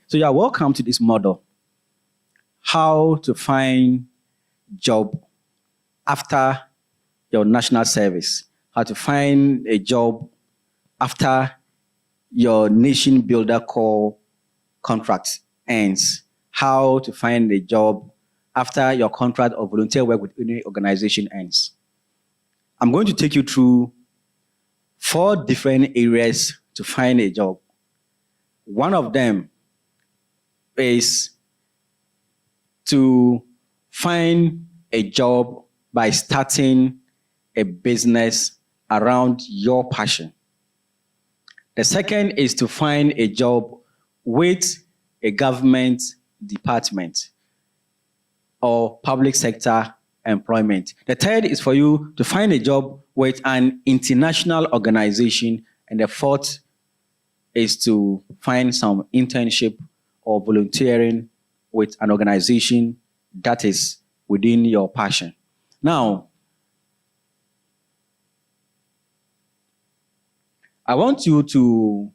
So you are welcome to this model. How to find job after your national service. How to find a job after your nation builder corps contract ends. How to find a job after your contract of volunteer work with any organization ends. I'm going to take you through 4 different areas to find a job. One of them is to find a job by starting a business around your passion. The second is to find a job with a government department or public sector employment. The third is for you to find a job with an international organization. And the fourth is to find some internship or volunteering with an organization that is within your passion. Now, I want you to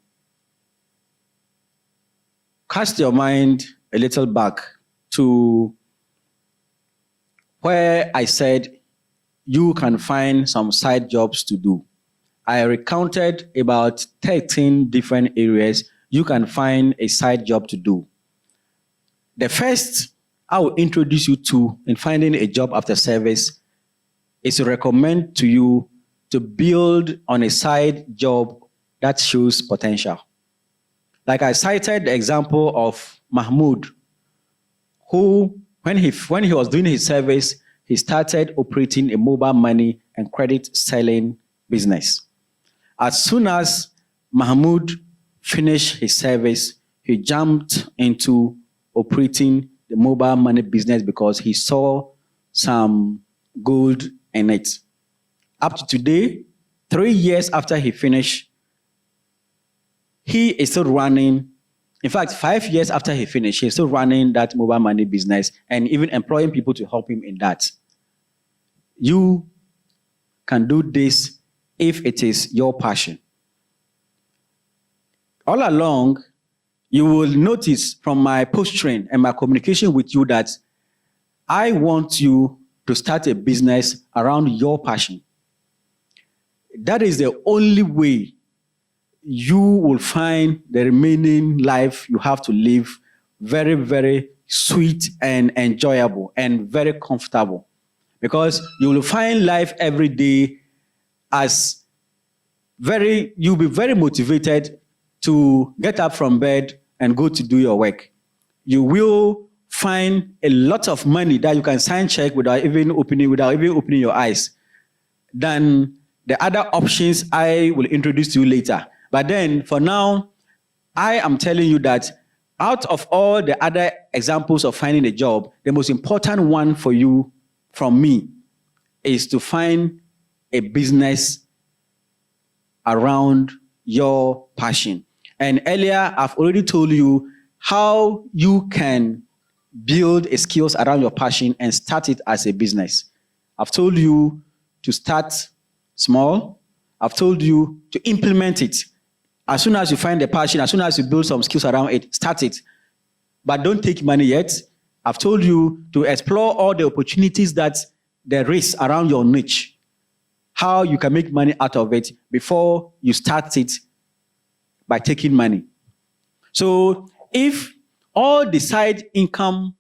cast your mind a little back to where I said you can find some side jobs to do. I recounted about 13 different areas you can find a side job to do. The first I will introduce you to in finding a job after service is to recommend to you to build on a side job that shows potential. Like I cited the example of Mahmoud, who, when he was doing his service, he started operating a mobile money and credit selling business. As soon as Mahmoud finished his service, he jumped into operating the mobile money business because he saw some gold in it. Up to today, 3 years after he finished, he is still running. In fact, 5 years after he finished, he's still running that mobile money business and even employing people to help him in that. You can do this if it is your passion. All along, you will notice from my posturing and my communication with you that I want you to start a business around your passion. That is the only way you will find the remaining life you have to live very, very sweet and enjoyable and very comfortable. Because you will find life every day as you'll be very motivated to get up from bed and go to do your work. You will find a lot of money that you can sign check without even opening your eyes than the other options I will introduce to you later. But then, for now, I am telling you that out of all the other examples of finding a job, the most important one for you from me is to find a business around your passion. And earlier, I've already told you how you can build a skills around your passion and start it as a business. I've told you to start small. I've told you to implement it. As soon as you find the passion, as soon as you build some skills around it, start it. But don't take money yet. I've told you to explore all the opportunities that there is around your niche, how you can make money out of it before you start it by taking money. So if all the side income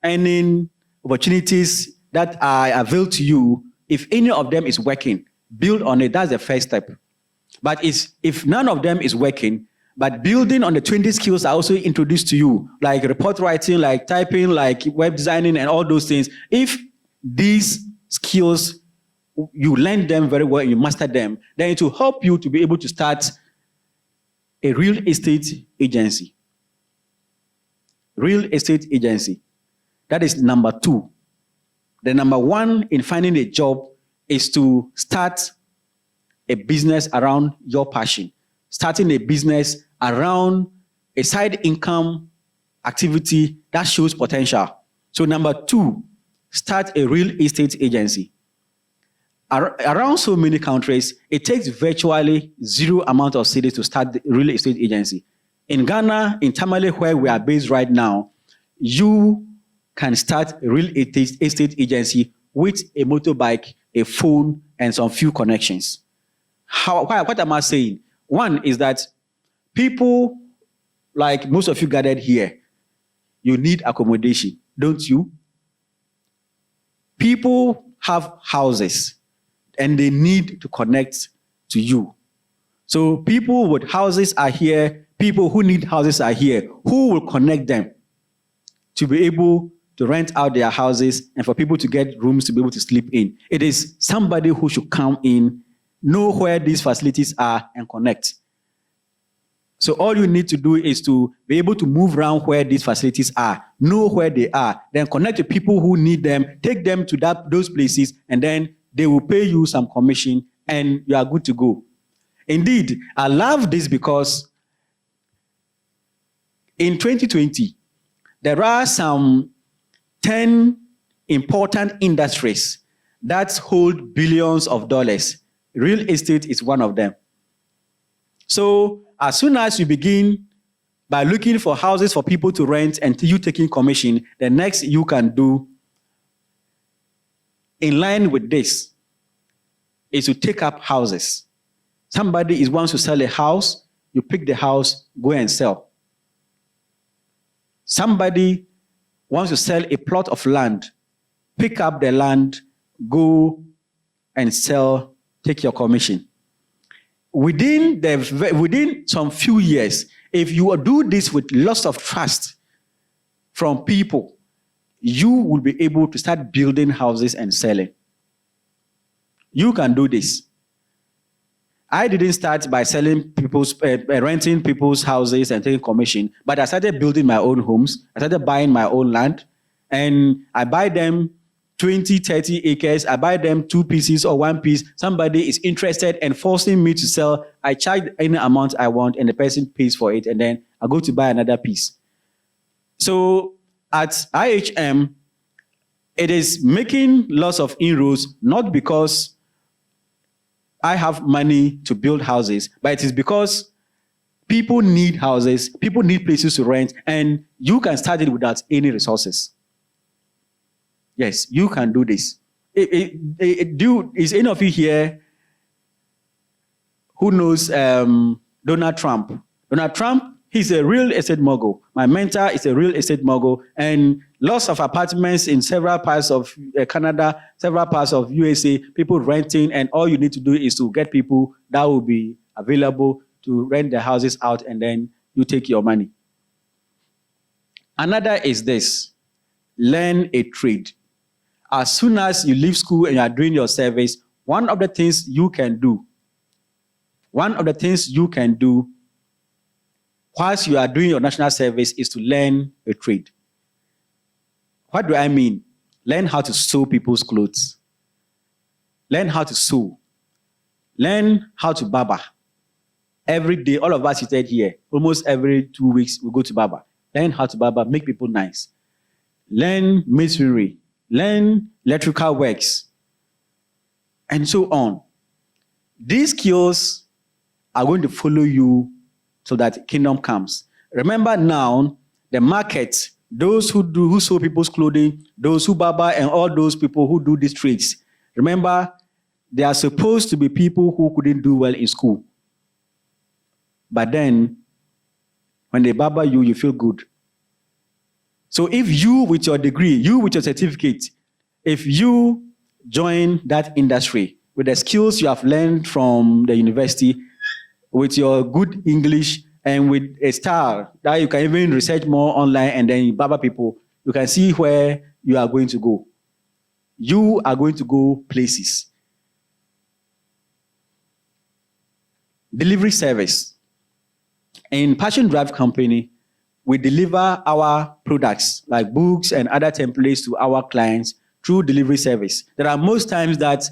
earning opportunities that are available to you, if any of them is working, build on it. That's the first step. But if none of them is working, but building on the 20 skills I also introduced to you, like report writing, like typing, like web designing, and all those things, if these skills, you learn them very well, you master them, then it will help you to be able to start a real estate agency. Real estate agency. That is number 2. The number 1 in finding a job is to start a business around your passion. Starting a business around a side income activity that shows potential. So number 2, start a real estate agency. Around so many countries, it takes virtually zero amount of cities to start the real estate agency. In Ghana, in Tamale, where we are based right now, you can start a real estate agency with a motorbike, a phone, and some few connections. What am I saying? One is that people, like most of you gathered here, you need accommodation, don't you? People have houses and they need to connect to you. So people with houses are here, people who need houses are here. Who will connect them to be able to rent out their houses and for people to get rooms to be able to sleep in? It is somebody who should come in, know where these facilities are, and connect. So all you need to do is to be able to move around where these facilities are, know where they are, then connect to people who need them, take them to those places, and then they will pay you some commission, and you are good to go. Indeed, I love this because in 2020, there are some 10 important industries that hold billions of dollars. Real estate is one of them. So as soon as you begin by looking for houses for people to rent and you taking commission, the next you can do in line with this is to take up houses. Somebody wants to sell a house, you pick the house, go and sell. Somebody wants to sell a plot of land, pick up the land, go and sell, take your commission. Within some few years, if you do this with lots of trust from people, you will be able to start building houses and selling. You can do this. I didn't start by selling renting people's houses and taking commission, but I started building my own homes. I started buying my own land, and I buy them 20, 30 acres. I buy them 2 pieces or 1 piece. Somebody is interested and forcing me to sell. I charge any amount I want, and the person pays for it, and then I go to buy another piece. So at IHM, it is making lots of inroads, not because I have money to build houses, but it is because people need houses, people need places to rent, and you can start it without any resources. Yes, you can do this. Is any of you here who knows Donald Trump? Donald Trump, he's a real estate mogul. My mentor is a real estate mogul, and lots of apartments in several parts of Canada, several parts of USA, people renting, and all you need to do is to get people that will be available to rent their houses out, and then you take your money. Another is this: learn a trade. As soon as you leave school and you are doing your service, one of the things you can do whilst you are doing your national service is to learn a trade. What do I mean? Learn how to sew people's clothes. Learn how to sew. Learn how to barber. Every day, all of us seated here, almost every 2 weeks, we go to barber. Learn how to barber, make people nice. Learn masonry. Learn electrical works, and so on. These skills are going to follow you so that kingdom comes. Remember now, the market, those who sew people's clothing, those who barber, and all those people who do these trades, remember, they are supposed to be people who couldn't do well in school. But then, when they barber you, you feel good. So if you, with your degree, you with your certificate, if you join that industry with the skills you have learned from the university, with your good English, and with a style that you can even research more online and then barber people, you can see where you are going to go. You are going to go places. Delivery service. In Passion Drive Company, we deliver our products like books and other templates to our clients through delivery service. There are most times that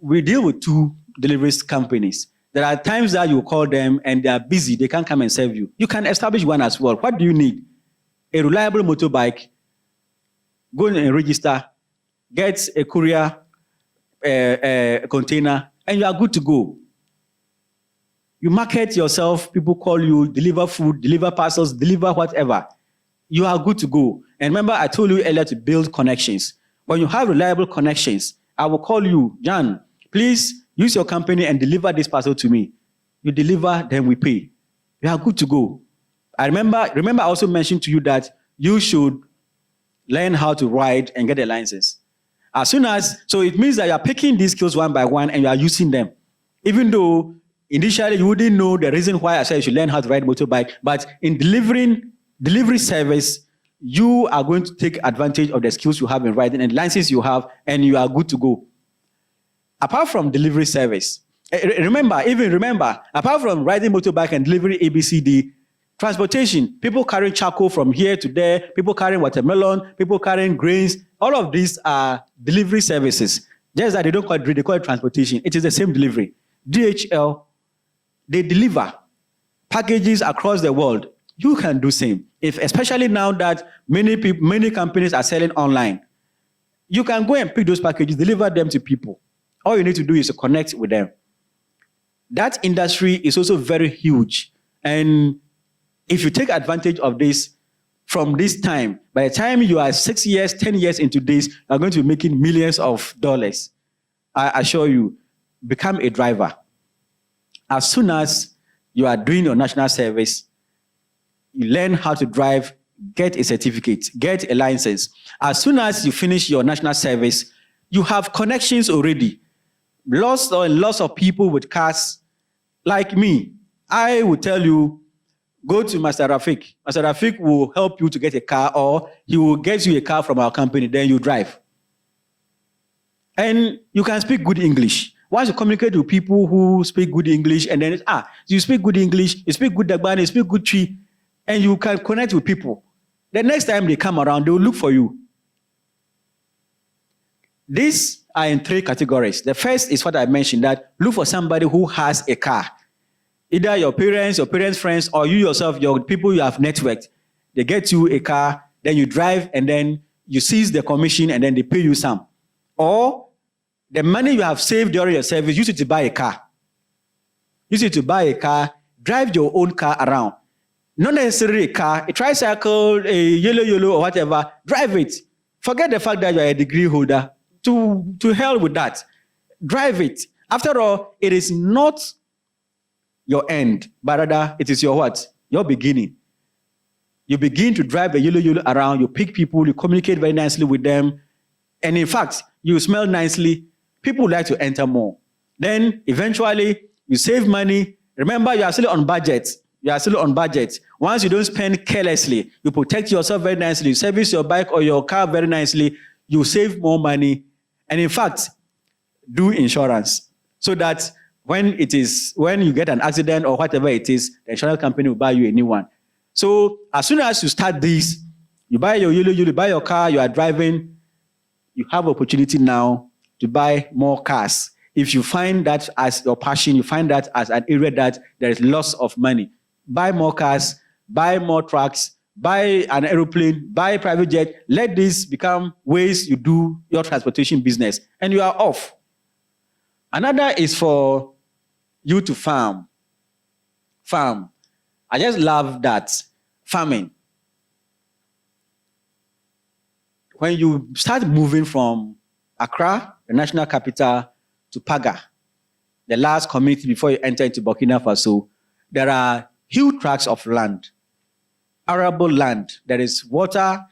we deal with 2 delivery companies. There are times that you call them and they are busy, they can't come and serve you. You can establish one as well. What do you need? A reliable motorbike, go and register, get a courier container, and you are good to go. You market yourself, people call you, deliver food, deliver parcels, deliver whatever. You are good to go. And remember, I told you earlier to build connections. When you have reliable connections, I will call you, Jan, please use your company and deliver this parcel to me. You deliver, then we pay. You are good to go. I remember I also mentioned to you that you should learn how to ride and get a license. So it means that you are picking these skills one by one and you are using them. Even though initially you wouldn't know the reason why I said you should learn how to ride motorbike, but in delivery service, you are going to take advantage of the skills you have in riding and license you have, and you are good to go. Apart from delivery service, remember, apart from riding motorbike and delivery ABCD, transportation, people carrying charcoal from here to there, people carrying watermelon, people carrying grains, all of these are delivery services. Just that they don't call it, they call it transportation. It is the same delivery. DHL, they deliver packages across the world. You can do same. Especially now that many companies are selling online, you can go and pick those packages, deliver them to people. All you need to do is to connect with them. That industry is also very huge. And if you take advantage of this from this time, by the time you are 6 years, 10 years into this, you are going to be making millions of dollars. I assure you, become a driver. As soon as you are doing your national service, you learn how to drive, get a certificate, get a license. As soon as you finish your national service, you have connections already. Lots of people with cars like me. I will tell you, go to Master Rafik. Master Rafik will help you to get a car, or he will get you a car from our company, then you drive. And you can speak good English. Once you communicate with people who speak good English, and then you speak good English, you speak good Dagbani, you speak good Chi, and you can connect with people. The next time they come around, they will look for you. These are in 3 categories. The first is what I mentioned, that look for somebody who has a car. Either your parents' friends, or you yourself, your people you have networked. They get you a car, then you drive, and then you seize the commission, and then they pay you some. Or the money you have saved during your service, use it to buy a car. Use it to buy a car, drive your own car around. Not necessarily a car, a tricycle, a yellow, or whatever. Drive it. Forget the fact that you are a degree holder. To hell with that. Drive it. After all, it is not your end, but rather it is your what? Your beginning. You begin to drive the yellow around, you pick people, you communicate very nicely with them, and in fact, you smell nicely, people like to enter more. Then eventually, you save money. Remember, you are still on budget. Once you don't spend carelessly, you protect yourself very nicely, you service your bike or your car very nicely, you save more money, and in fact, do insurance so that when you get an accident or whatever it is, the insurance company will buy you a new one. So as soon as you start this, you buy your you buy your car, you are driving, you have opportunity now to buy more cars. If you find that as your passion, you find that as an area that there is lots of money, buy more cars, buy more trucks, buy an aeroplane, buy a private jet. Let this become ways you do your transportation business, and you are off. Another is for you to farm. I just love that. Farming. When you start moving from Accra, the national capital, to Paga, the last community before you enter into Burkina Faso, there are huge tracts of land, arable land. There is water.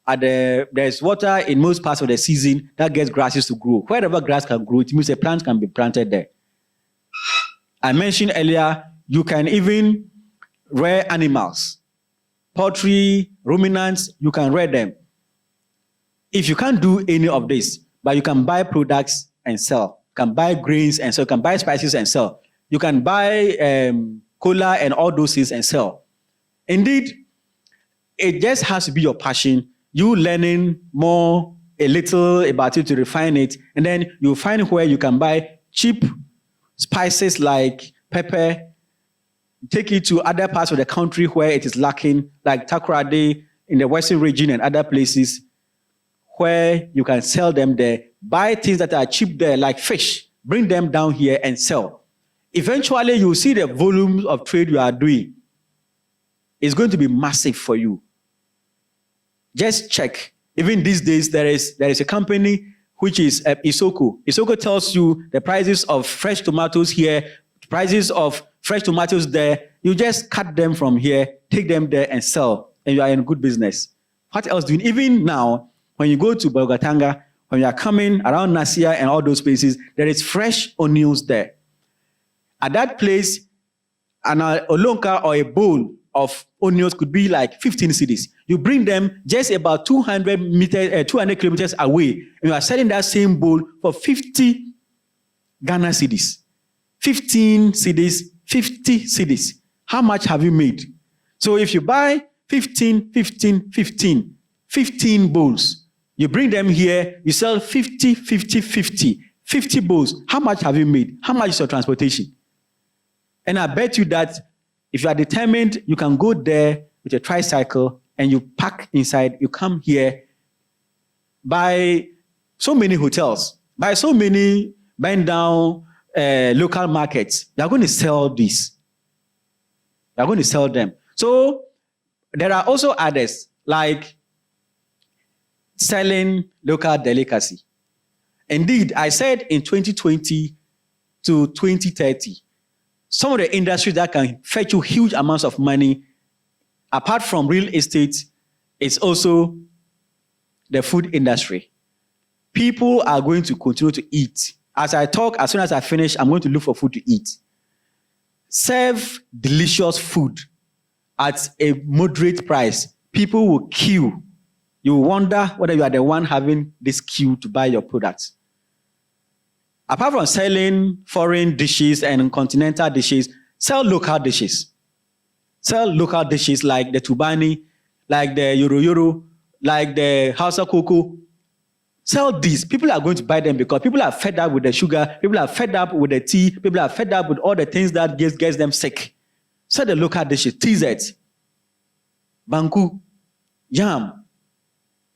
There is water in most parts of the season that gets grasses to grow. Wherever grass can grow, it means a plant can be planted there. I mentioned earlier, you can even rear animals, poultry, ruminants, you can rear them. If you can't do any of this, but you can buy products and sell, you can buy grains and sell, you can buy spices and sell, you can buy cola and all those things and sell. Indeed, it just has to be your passion, you learning more, a little about it to refine it, and then you find where you can buy cheap spices like pepper, take it to other parts of the country where it is lacking, like Takoradi in the western region and other places where you can sell them there. Buy things that are cheap there, like fish, bring them down here and sell. eventually you will see the volume of trade you are doing. It's going to be massive for you. Just check. Even these days, there is a company which is Isoko. Isoko tells you the prices of fresh tomatoes here, prices of fresh tomatoes there. You just cut them from here, take them there and sell, and you are in good business. What else do you? Even now, when you go to Bogatanga, when you are coming around Nasia and all those places, there is fresh onions there. At that place, an olonka or a bowl of onions could be like 15 cedis. You bring them just about 200 kilometers away, and you are selling that same bowl for 50 Ghana cedis. 15 cedis, 50 cedis. How much have you made? So if you buy 15 bowls, you bring them here, you sell 50 bowls. How much have you made? How much is your transportation? And I bet you that if you are determined, you can go there with a tricycle and you pack inside, you come here, buy so many hotels, buy so many bend down local markets. You are going to sell this. You are going to sell them. So there are also others like selling local delicacy. Indeed, I said in 2020 to 2030, some of the industries that can fetch you huge amounts of money, apart from real estate, is also the food industry. People are going to continue to eat. As I talk, as soon as I finish, I'm going to look for food to eat. Serve delicious food at a moderate price. People will queue. You will wonder whether you are the one having this queue to buy your products. Apart from selling foreign dishes and continental dishes, sell local dishes. Sell local dishes like the Tubani, like the Yoro, like the Hausa Cocoa. Sell these. People are going to buy them because people are fed up with the sugar, people are fed up with the tea, people are fed up with all the things that gets them sick. Sell the local dishes, TZ, Banku, Yam.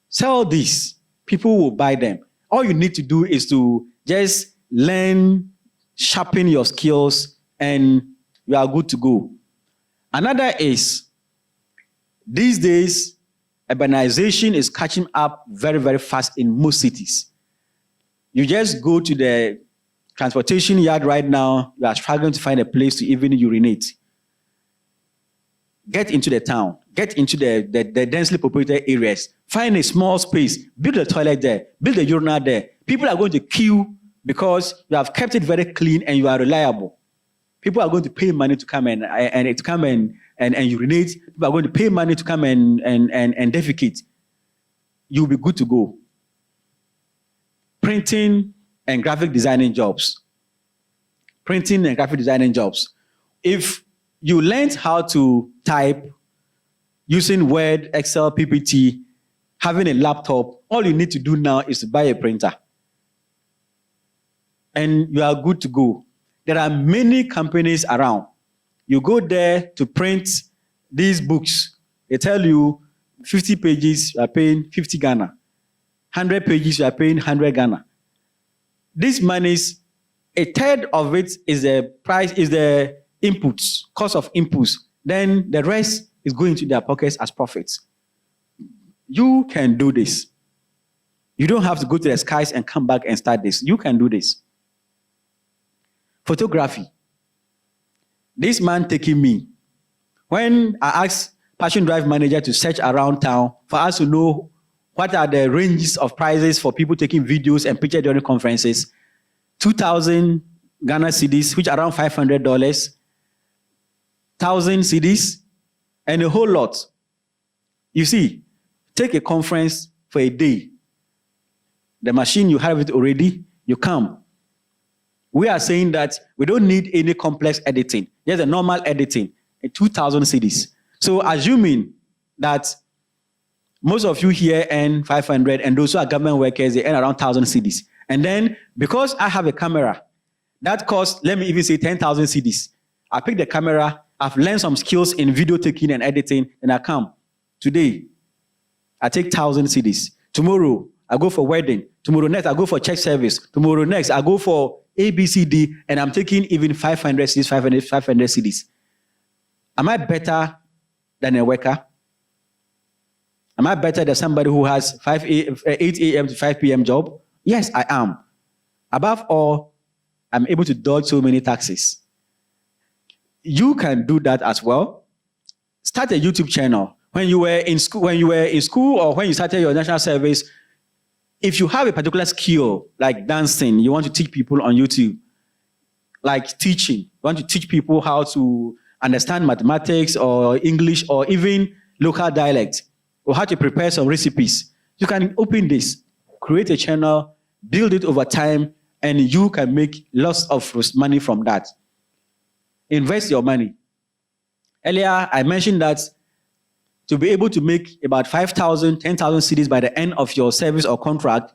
Sell these. People will buy them. All you need to do is to just learn, sharpen your skills, and you are good to go. Another is, these days, urbanization is catching up very, very fast in most cities. You just go to the transportation yard right now, you are struggling to find a place to even urinate. Get into the town, get into the densely populated areas, find a small space, build a toilet there, build a urinal there. People are going to queue because you have kept it very clean and you are reliable. People are going to pay money to come and urinate. People are going to pay money to come and defecate. You'll be good to go. Printing and graphic designing jobs. Printing and graphic designing jobs. If you learned how to type using Word, Excel, PPT, having a laptop, all you need to do now is to buy a printer. And you are good to go. There are many companies around. You go there to print these books. They tell you 50 pages, you are paying 50 Ghana. 100 pages, you are paying 100 Ghana. These monies, a third of it is the price, is the inputs, cost of inputs. Then the rest is going to their pockets as profits. You can do this. You don't have to go to the skies and come back and start this. You can do this. Photography. This man taking me. When I asked Passion Drive manager to search around town for us to know what are the ranges of prices for people taking videos and pictures during conferences, 2,000 Ghana cedis, which are around $500, 1,000 cedis, and a whole lot. You see, take a conference for a day. The machine, you have it already, you come. We are saying that we don't need any complex editing. Just a normal editing, 2,000 cedis. So assuming that most of you here earn 500 and those who are government workers, they earn around 1,000 cedis. And then because I have a camera, that costs, let me even say 10,000 cedis. I pick the camera, I've learned some skills in video taking and editing, and I come. Today, I take 1,000 cedis. Tomorrow, I go for wedding. Tomorrow next, I go for church service. Tomorrow next, I go for A, B, C, D, and I'm taking even 500 cities, 500 cities. Am I better than a worker? Am I better than somebody who has 8 a.m. to 5 p.m. job? Yes, I am. Above all, I'm able to dodge so many taxes. You can do that as well. Start a YouTube channel. When you were in school, or when you started your national service, if you have a particular skill like dancing, you want to teach people on YouTube, like teaching, you want to teach people how to understand mathematics or English or even local dialect, or how to prepare some recipes. You can open this, create a channel, build it over time, and you can make lots of money from that. Invest your money. Earlier, I mentioned that to be able to make about 5,000, 10,000 cedis by the end of your service or contract,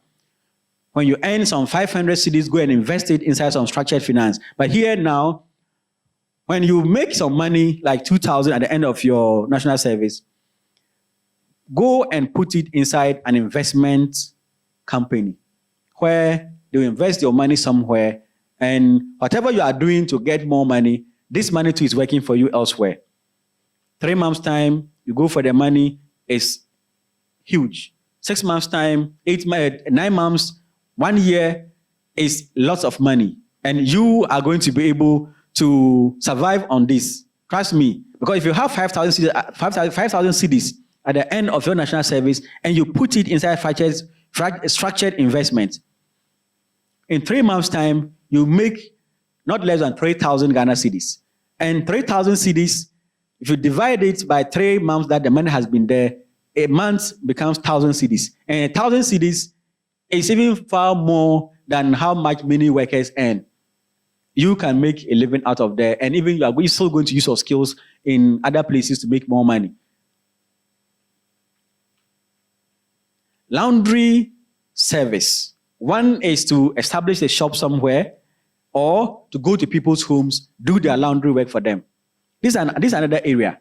when you earn some 500 cedis, go and invest it inside some structured finance. But here now, when you make some money, like 2,000 at the end of your national service, go and put it inside an investment company where you invest your money somewhere, and whatever you are doing to get more money, this money too is working for you elsewhere. 3 months' time, you go for the money, it's huge. 6 months' time, 9 months, 1 year is lots of money. And you are going to be able to survive on this. Trust me. Because if you have 5,000 cedis at the end of your national service and you put it inside structured investment, in 3 months' time, you make not less than 3,000 Ghana cedis. And 3,000 cedis, if you divide it by 3 months that the money has been there, a month becomes 1,000 cedis. And 1,000 cedis is even far more than how much many workers earn. You can make a living out of there, and even you are still going to use your skills in other places to make more money. Laundry service. One is to establish a shop somewhere or to go to people's homes, do their laundry work for them. This is another area.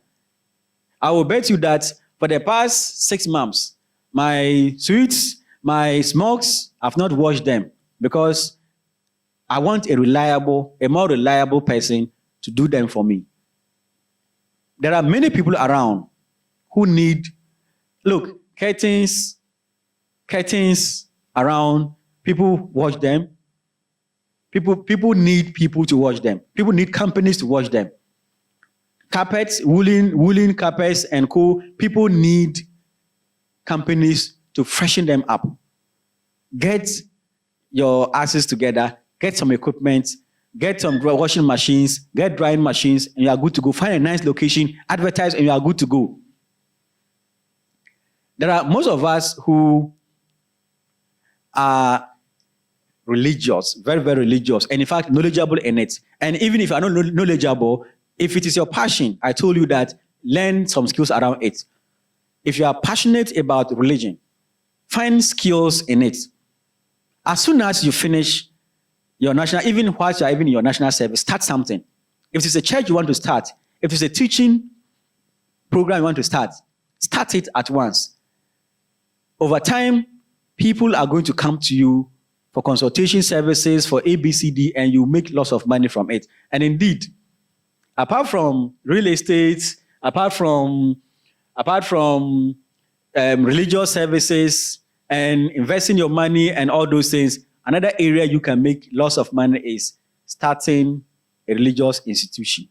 I will bet you that for the past 6 months, my suits, my smokes, I've not washed them because I want a more reliable person to do them for me. There are many people around who need, look, curtains around, people wash them. People need people to wash them. People need companies to wash them. Carpets, woolen carpets and co. People need companies to freshen them up. Get your asses together, get some equipment, get some washing machines, get drying machines, and you are good to go. Find a nice location, advertise, and you are good to go. There are most of us who are religious, very, very religious, and in fact, knowledgeable in it. And even if you are not knowledgeable, if it is your passion, I told you that learn some skills around it. If you are passionate about religion, find skills in it. As soon as you finish your national, even whilst you are even in your national service, start something. If it's a church you want to start, if it's a teaching program you want to start it at once. Over time, people are going to come to you for consultation services, for ABCD, and you make lots of money from it. And indeed, apart from real estate, apart from religious services and investing your money and all those things, another area you can make lots of money is starting a religious institution.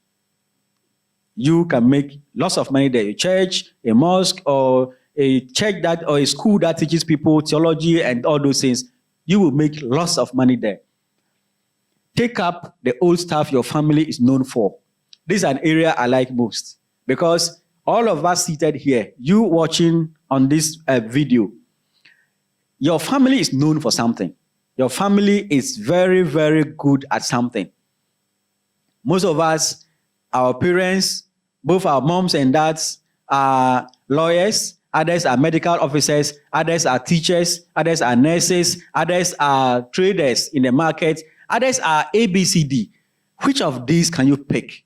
You can make lots of money there. A church, a mosque, or a church or a school that teaches people theology and all those things. You will make lots of money there. Take up the old stuff your family is known for. This is an area I like most because all of us seated here, you watching on this video, your family is known for something. Your family is very, very good at something. Most of us, our parents, both our moms and dads are lawyers, others are medical officers, others are teachers, others are nurses, others are traders in the market, others are ABCD. Which of these can you pick?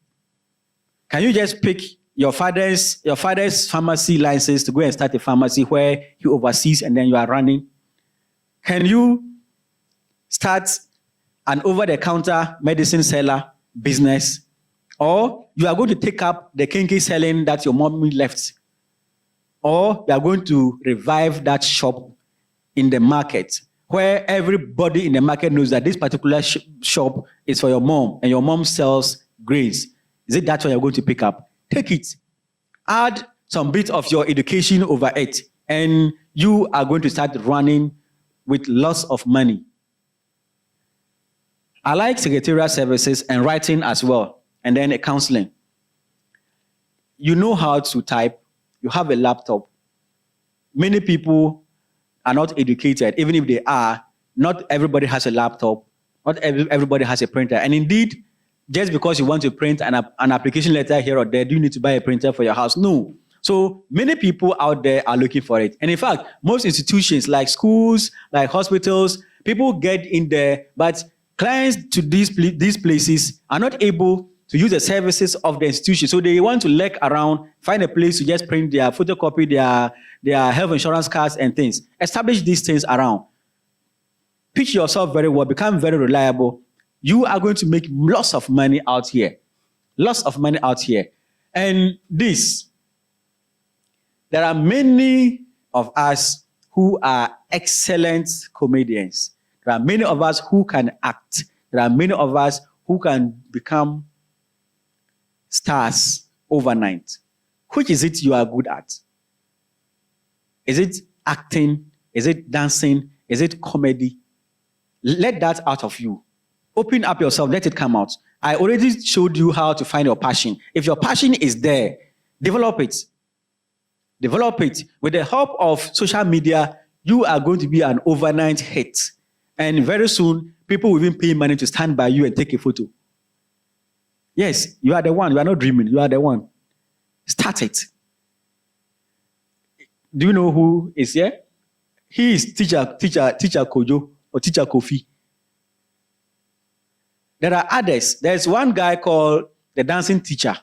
Can you just pick your father's pharmacy license to go and start a pharmacy where he oversees and then you are running? Can you start an over-the-counter medicine seller business, or you are going to take up the kinky selling that your mommy left, or you are going to revive that shop in the market where everybody in the market knows that this particular shop is for your mom and your mom sells grains. Is it that one you're going to pick up? Take it. Add some bit of your education over it, and you are going to start running with lots of money. I like secretarial services and writing as well, and then counseling. You know how to type, you have a laptop. Many people are not educated, even if they are, not everybody has a laptop, not everybody has a printer. And indeed, just because you want to print an application letter here or there, do you need to buy a printer for your house? No. So many people out there are looking for it. And in fact, most institutions like schools, like hospitals, people get in there, but clients to these places are not able to use the services of the institution. So they want to lurk around, find a place to just print their photocopy, their health insurance cards and things. Establish these things around. Pitch yourself very well, become very reliable. You are going to make lots of money out here. Lots of money out here. And this, there are many of us who are excellent comedians. There are many of us who can act. There are many of us who can become stars overnight. Which is it you are good at? Is it acting? Is it dancing? Is it comedy? Let that out of you. Open up yourself, let it come out. I already showed you how to find your passion. If your passion is there, develop it. Develop it. With the help of social media, you are going to be an overnight hit. And very soon, people will even pay money to stand by you and take a photo. Yes, you are the one. You are not dreaming. You are the one. Start it. Do you know who is here? He is teacher Kojo or teacher Kofi. There are others. There's one guy called the dancing teacher.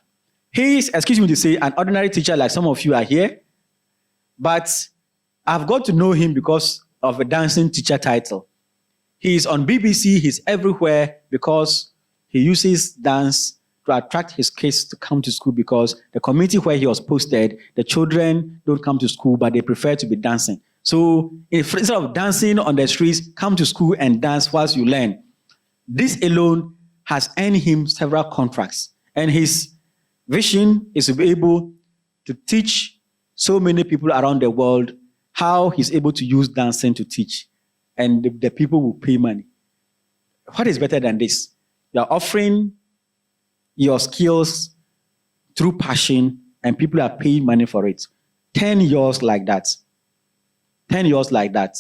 He is, excuse me to say, an ordinary teacher like some of you are here. But I've got to know him because of a dancing teacher title. He is on BBC. He's everywhere because he uses dance to attract his kids to come to school, because the community where he was posted, the children don't come to school, but they prefer to be dancing. So instead of dancing on the streets, come to school and dance whilst you learn. This alone has earned him several contracts. And his vision is to be able to teach so many people around the world how he's able to use dancing to teach. And the people will pay money. What is better than this? You are offering your skills through passion, and people are paying money for it. 10 years like that. 10 years like that.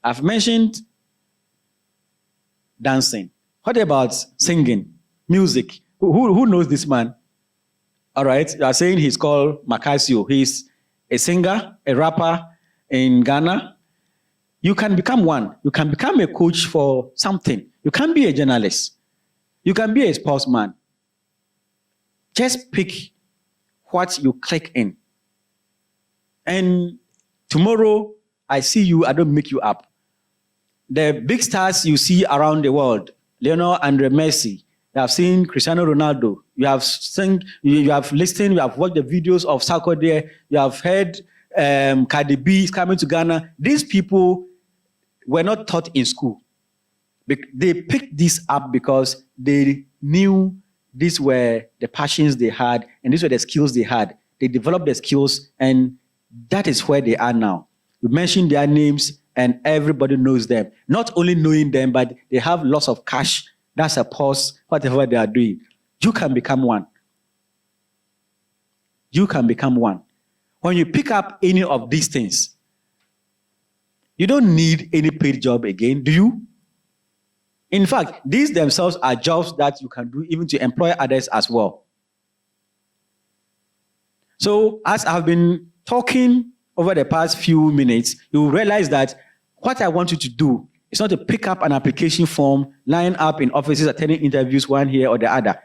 I've mentioned dancing. What about singing, music? Who knows this man? All right, you are saying he's called Macasio. He's a singer, a rapper in Ghana. You can become one. You can become a coach for something. You can be a journalist. You can be a sportsman. Just pick what you click in. And tomorrow, I see you, I don't make you up. The big stars you see around the world, Lionel Andre Messi, you have seen Cristiano Ronaldo, you have listened, you have watched the videos of Sarkodie, you have heard Cardi B is coming to Ghana. These people were not taught in school. They picked this up because they knew these were the passions they had and these were the skills they had. They developed the skills, and that is where they are now. You mentioned their names and everybody knows them. Not only knowing them, but they have lots of cash that supports whatever they are doing. You can become one. You can become one. When you pick up any of these things, you don't need any paid job again, do you? In fact, these themselves are jobs that you can do even to employ others as well. So as I've been talking over the past few minutes, you will realize that what I want you to do is not to pick up an application form, line up in offices, attending interviews, one here or the other.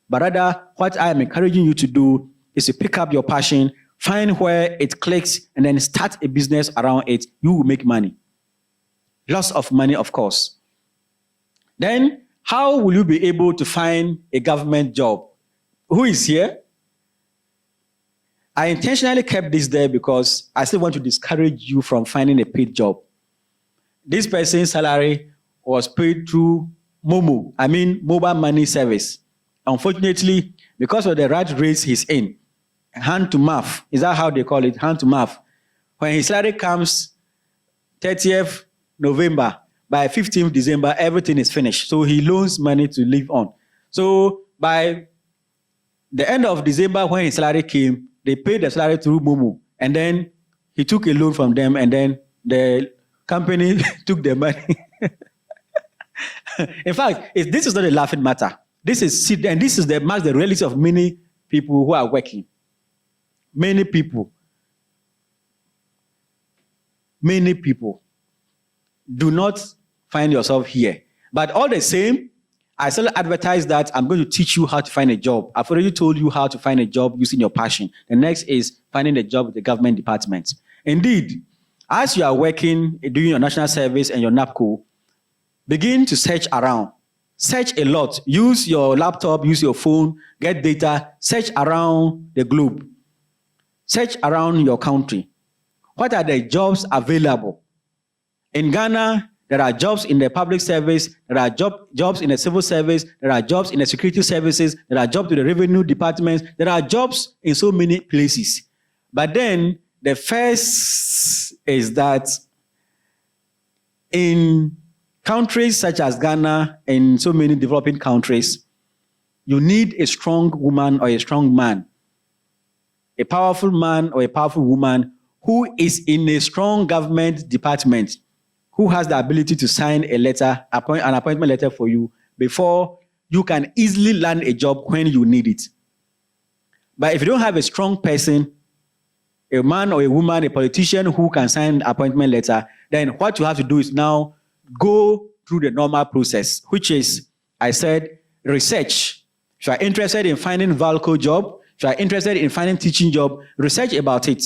But rather, what I am encouraging you to do is to pick up your passion, Find where it clicks and then start a business around it. You will make money. Lots of money, of course. Then, how will you be able to find a government job? Who is here? I intentionally kept this there because I still want to discourage you from finding a paid job. This person's salary was paid through Momo, mobile money service. Unfortunately, because of the rat race he's in, hand to mouth, is that how they call it? Hand to mouth. When his salary comes 30th November, by 15th December, everything is finished. So he loans money to live on. So by the end of December, when his salary came, they paid the salary through Momo. And then he took a loan from them, and then the company took the money. In fact, this is not a laughing matter. This is marks the reality of many people who are working. Many people do not find yourself here. But all the same, I still advertise that I'm going to teach you how to find a job. I've already told you how to find a job using your passion. The next is finding a job with the government department. Indeed, as you are working, doing your national service and your NAPCO, begin to search around. Search a lot. Use your laptop, use your phone, get data, search around the globe. Search around your country. What are the jobs available? In Ghana, there are jobs in the public service, there are jobs in the civil service, there are jobs in the security services, there are jobs to the revenue departments, there are jobs in so many places. But then, the first is that in countries such as Ghana and so many developing countries, you need a strong woman or a strong man, a powerful man or a powerful woman who is in a strong government department, who has the ability to sign a letter, an appointment letter for you before you can easily land a job when you need it. But if you don't have a strong person, a man or a woman, a politician who can sign an appointment letter, then what you have to do is now go through the normal process, which is, I said, research. If you are interested in finding Valco job, if you are interested in finding teaching job, research about it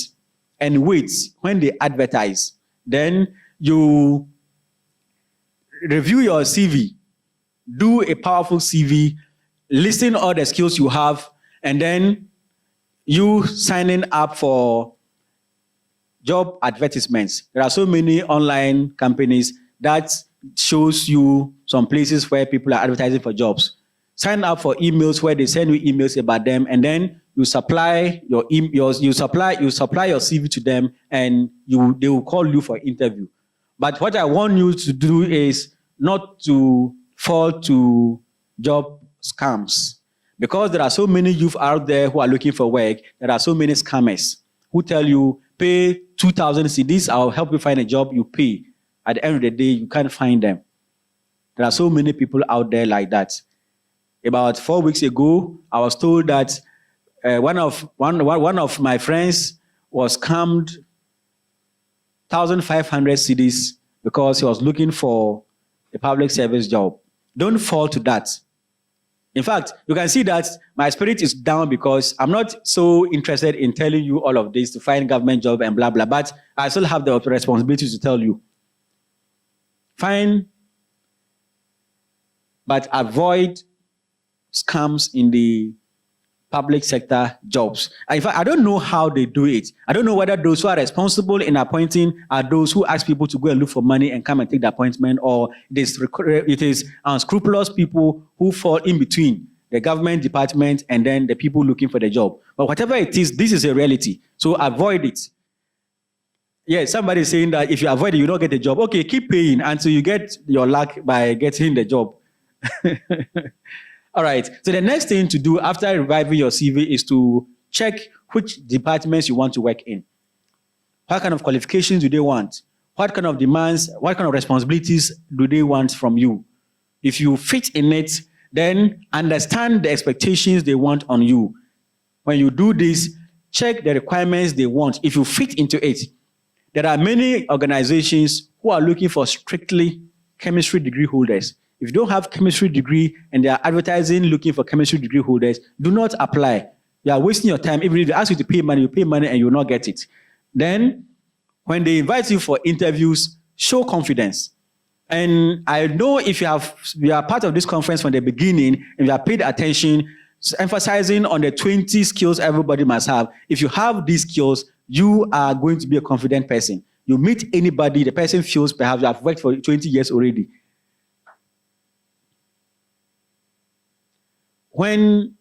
and wait when they advertise. Then you review your CV, do a powerful CV, listen all the skills you have, and then you signing up for job advertisements. There are so many online companies that shows you some places where people are advertising for jobs. Sign up for emails where they send you emails about them, and then you supply your you supply your CV to them, and they will call you for interview. But what I want you to do is not to fall to job scams, because there are so many youth out there who are looking for work. There are so many scammers who tell you, pay 2,000 cedis, I'll help you find a job. You pay. At the end of the day, you can't find them. There are so many people out there like that. About 4 weeks ago, I was told that one of my friends was scammed 1,500 cedis because he was looking for a public service job. Don't fall to that. In fact, you can see that my spirit is down because I'm not so interested in telling you all of this to find government job and blah, blah, but I still have the responsibility to tell you. Find, but avoid scams in the public sector jobs. In fact, I don't know how they do it. I don't know whether those who are responsible in appointing are those who ask people to go and look for money and come and take the appointment, or it is unscrupulous people who fall in between the government department and then the people looking for the job. But whatever it is, this is a reality. So avoid it. Yeah, somebody is saying that if you avoid it, you don't get a job. Okay, keep paying until you get your luck by getting the job. All right. So the next thing to do after reviving your CV is to check which departments you want to work in. What kind of qualifications do they want? What kind of demands, what kind of responsibilities do they want from you? If you fit in it, then understand the expectations they want on you. When you do this, check the requirements they want. If you fit into it, there are many organizations who are looking for strictly chemistry degree holders. If you don't have chemistry degree and they are advertising looking for chemistry degree holders, do not apply. You are wasting your time. Even if they ask you to pay money, you pay money and you will not get it. Then, when they invite you for interviews, show confidence. And I know if you are part of this conference from the beginning, and you have paid attention, emphasizing on the 20 skills everybody must have. If you have these skills, you are going to be a confident person. You meet anybody, the person feels perhaps you have worked for 20 years already. When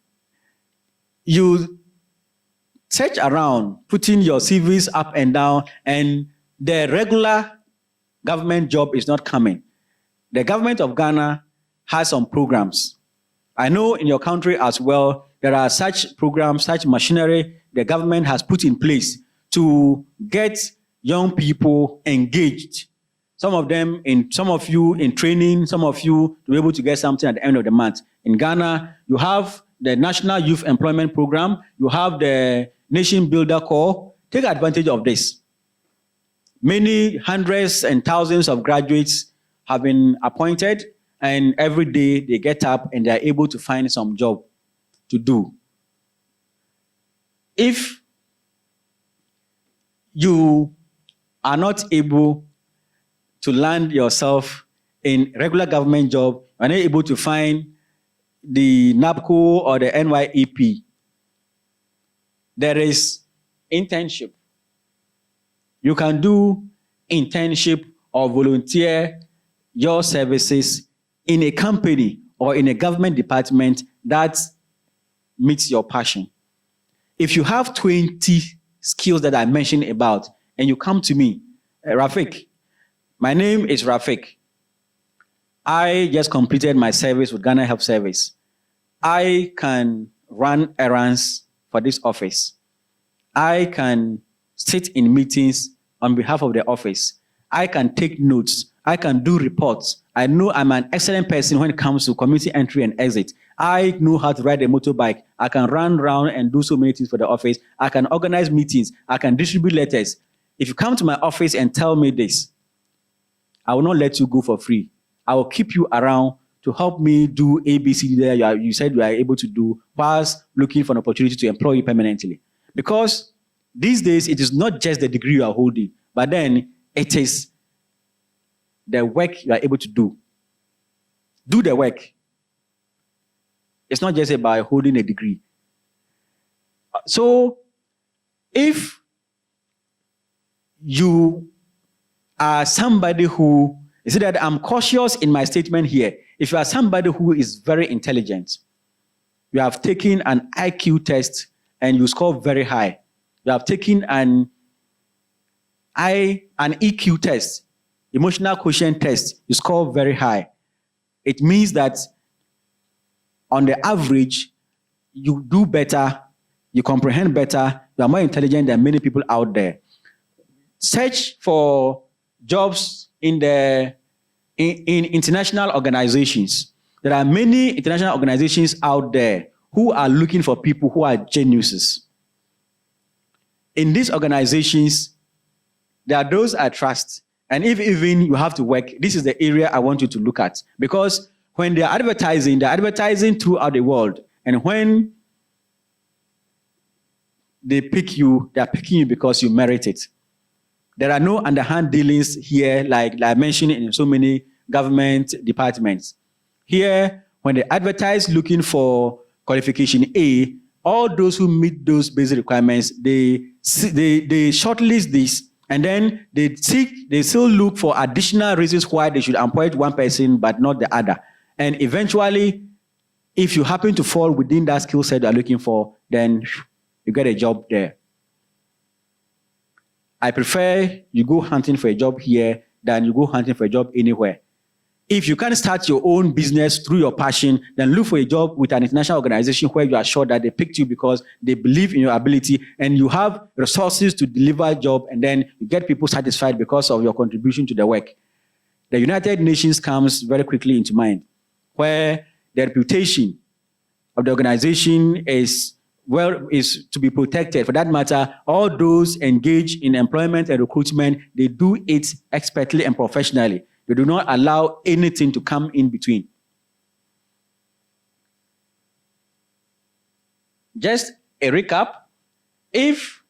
you search around, putting your CVs up and down, and the regular government job is not coming, the government of Ghana has some programs. I know in your country as well, there are such programs, such machinery the government has put in place to get young people engaged. Some of you in training, some of you to be able to get something at the end of the month. In Ghana, you have the National Youth Employment Program, you have the Nation Builder Corps. Take advantage of this. Many hundreds and thousands of graduates have been appointed, and every day they get up and they are able to find some job to do. If you are not able to land yourself in regular government job, you are not able to find the NABCO or the NYEP, there is internship. You can do internship or volunteer your services in a company or in a government department that meets your passion. If you have 20 skills that I mentioned about, and you come to me, Rafik, my name is Rafik. I just completed my service with Ghana Health Service. I can run errands for this office. I can sit in meetings on behalf of the office. I can take notes. I can do reports. I know I'm an excellent person when it comes to community entry and exit. I know how to ride a motorbike. I can run around and do so many things for the office. I can organize meetings. I can distribute letters. If you come to my office and tell me this, I will not let you go for free. I will keep you around to help me do ABC that you said you are able to do, whilst looking for an opportunity to employ you permanently. Because these days, it is not just the degree you are holding, but then it is the work you are able to do. Do the work. It's not just about holding a degree. So, if you are somebody who, you see that I'm cautious in my statement here. If you are somebody who is very intelligent, you have taken an IQ test and you score very high. You have taken an EQ test, emotional quotient test, you score very high. It means that on the average, you do better, you comprehend better, you are more intelligent than many people out there. Search for jobs in international organizations. There are many international organizations out there who are looking for people who are geniuses. In these organizations, there are those I trust. And if even you have to work, this is the area I want you to look at. Because when they're advertising throughout the world. And when they pick you, they're picking you because you merit it. There are no underhand dealings here, like I mentioned in so many government departments. Here, when they advertise looking for qualification A, all those who meet those basic requirements, they shortlist this, and then they still look for additional reasons why they should employ one person but not the other. And eventually, if you happen to fall within that skill set they're looking for, then you get a job there. I prefer you go hunting for a job here than you go hunting for a job anywhere. If you can't start your own business through your passion, then look for a job with an international organization where you are sure that they picked you because they believe in your ability and you have resources to deliver a job, and then you get people satisfied because of your contribution to the work. The United Nations comes very quickly into mind, where the reputation of the organization is to be protected. For that matter, all those engaged in employment and recruitment, they do it expertly and professionally. They do not allow anything to come in between. Just a recap. If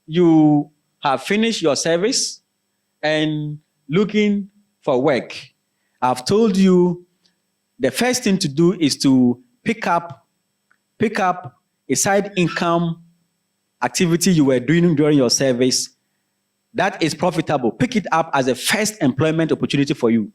you have finished your service and looking for work, I've told you the first thing to do is to pick up a side income activity you were doing during your service that is profitable. Pick it up as a first employment opportunity for you.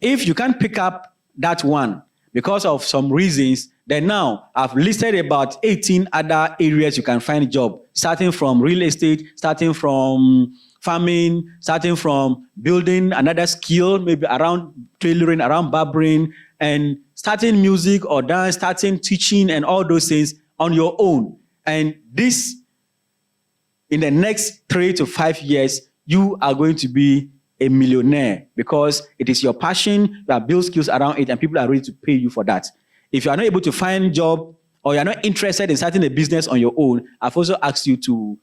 If you can't pick up that one because of some reasons, then now I've listed about 18 other areas you can find a job, starting from real estate, starting from farming, starting from building another skill, maybe around tailoring, around barbering, and starting music or dance, starting teaching and all those things on your own. And this, in the next 3 to 5 years, you are going to be a millionaire because it is your passion, you have built skills around it, and people are ready to pay you for that. If you are not able to find a job or you're not interested in starting a business on your own, I've also asked you to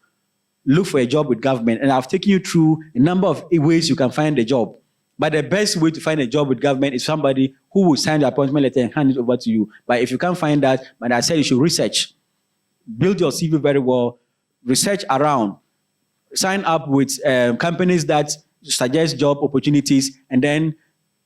look for a job with government, and I've taken you through a number of ways you can find a job. But the best way to find a job with government is somebody who will sign the appointment letter and hand it over to you. But if you can't find that, but I said you should research, build your CV very well, research around, sign up with companies that suggest job opportunities, and then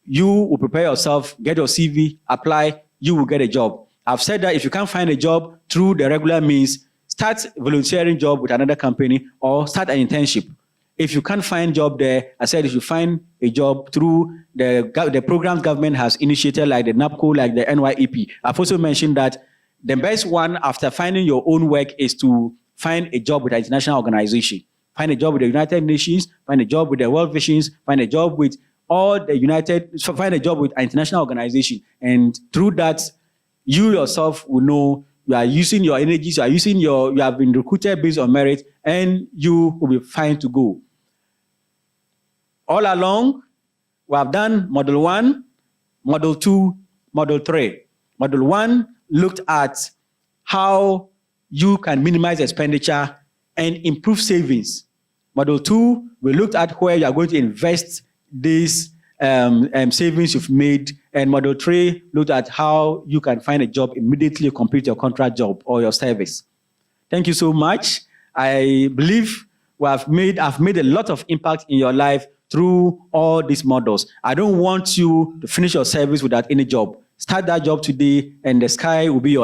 you will prepare yourself, get your CV, apply, you will get a job. I've said that if you can't find a job through the regular means, start a volunteering job with another company or start an internship. If you can't find a job there, I said you should find a job through the programs government has initiated, like the NAPCO, like the NYEP. I've also mentioned that the best one after finding your own work is to find a job with an international organization. Find a job with the United Nations, find a job with the World Visions, find a job with find a job with an international organization. And through that, you yourself will know you are using your energies, you have been recruited based on merit, and you will be fine to go. All along, we have done Model 1, Model 2, Model 3. Model 1 looked at how you can minimize expenditure and improve savings. Model 2, we looked at where you are going to invest these savings you've made. And Model 3 looked at how you can find a job immediately, complete your contract job or your service. Thank you so much. I believe I've made a lot of impact in your life through all these models. I don't want you to finish your service without any job. Start that job today, and the sky will be your limit.